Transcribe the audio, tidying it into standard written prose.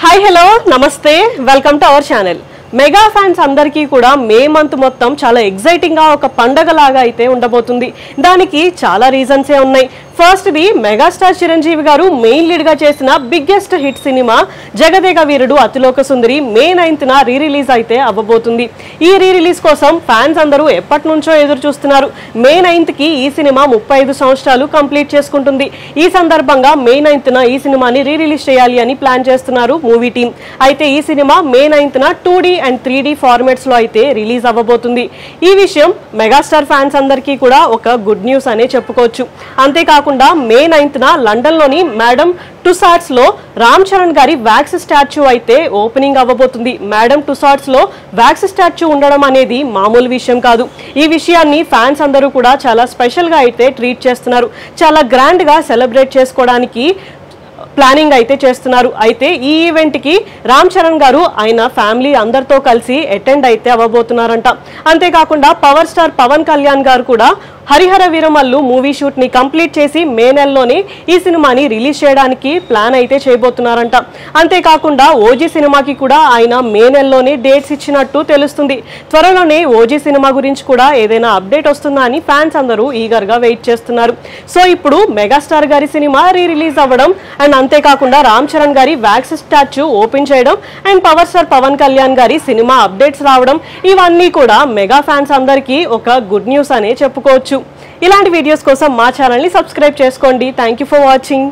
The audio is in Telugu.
హాయ్ హలో నమస్తే welcome to our channel. Mega fans అందరికీ కూడా మే మంత్ మొత్తం చాలా ఎగ్జైటింగ్ గా ఒక పండగ లాగా అయితే ఉండబోతుంది. దానికి చాలా రీజన్సే ఉన్నాయి. ఫస్ట్ ది మెగాస్టార్ చిరంజీవి గారు మెయిన్ లీడ్ గా చేసిన biggest hit cinema Jagadeka Veerudu Athiloka Sundari మే 9th రీ రిలీజ్ అయితే అవ్వబోతుంది. ఈ రీ రిలీజ్ కోసం ఫ్యాన్స్ అందరూ ఎప్పటి నుంచో ఎదురు చూస్తున్నారు. మే 9th కి ఈ సినిమా 35 సంవత్సరాలు కంప్లీట్ చేసుకుంటుంది. ఈ సందర్భంగా మే 9th ఈ సినిమాని రీ రిలీజ్ చేయాలి అని ప్లాన్ చేస్తున్నారు మూవీ టీం. అయితే ఈ cinema May 9th 2D and 3D formats లో అయితే రిలీజ్ అవ్వబోతుంది. ఈ విషయం మెగాస్టార్ ఫ్యాన్స్ అందరికీ కూడా ఒక గుడ్ న్యూస్ అనే చెప్పుకోవచ్చు. అంతేకాకుండా మే 9th లండన్ లోని మేడం టుసాట్స్ లో రామ్ చరణ్ గారి వ్యాక్స్ స్టాచ్యూ అయితే ఓపెనింగ్ అవ్వబోతుంది. మేడం టుసాట్స్ లో వ్యాక్స్ స్టాచ్యూ ఉండడం అనేది మామూలు విషయం కాదు. ఈ విషయాన్ని ఫ్యాన్స్ అందరూ కూడా చాలా స్పెషల్ గా అయితే ట్రీట్ చేస్తున్నారు. చాలా గ్రాండ్ గా సెలబ్రేట్ చేసుకోవడానికి ప్లానింగ్ అయితే చేస్తున్నారు. అయితే ఈ ఈవెంట్ కి రామ్ చరణ్ గారు ఆయన ఫ్యామిలీ అందరితో కలిసి అటెండ్ అయితే అవ్వబోతున్నారంట. అంతేకాకుండా పవర్ స్టార్ పవన్ కళ్యాణ్ గారు కూడా హరిహర వీరమల్లు మూవీ షూట్ ని కంప్లీట్ చేసి మే నెలలోనే ఈ సినిమాని రిలీజ్ చేయడానికి ప్లాన్ అయితే చేయబోతున్నారంట. అంతేకాకుండా ఓజీ సినిమాకి కూడా ఆయన మే నెలలోనే డేట్స్ ఇచ్చినట్టు తెలుస్తుంది. త్వరలోనే ఓజీ సినిమా గురించి కూడా ఏదైనా అప్డేట్ వస్తుందా అని ఫ్యాన్స్ అందరూ ఈగర్ గా వెయిట్ చేస్తున్నారు. సో ఇప్పుడు మెగాస్టార్ గారి సినిమా రీ రిలీజ్ అవ్వడం అండ్ అంతేకాకుండా రామ్ చరణ్ గారి వ్యాక్స్ స్టాచ్యూ ఓపెన్ చేయడం and power star Pawan Kalyan గారి సినిమా అప్డేట్స్ రావడం ఇవన్నీ కూడా మెగా ఫ్యాన్స్ అందరికీ ఒక గుడ్ న్యూస్ అనే చెప్పుకోవచ్చు. ఇలాంటి వీడియోస్ కోసం మా ఛానల్ ని సబ్స్క్రైబ్ చేసుకోండి. Thank you for watching.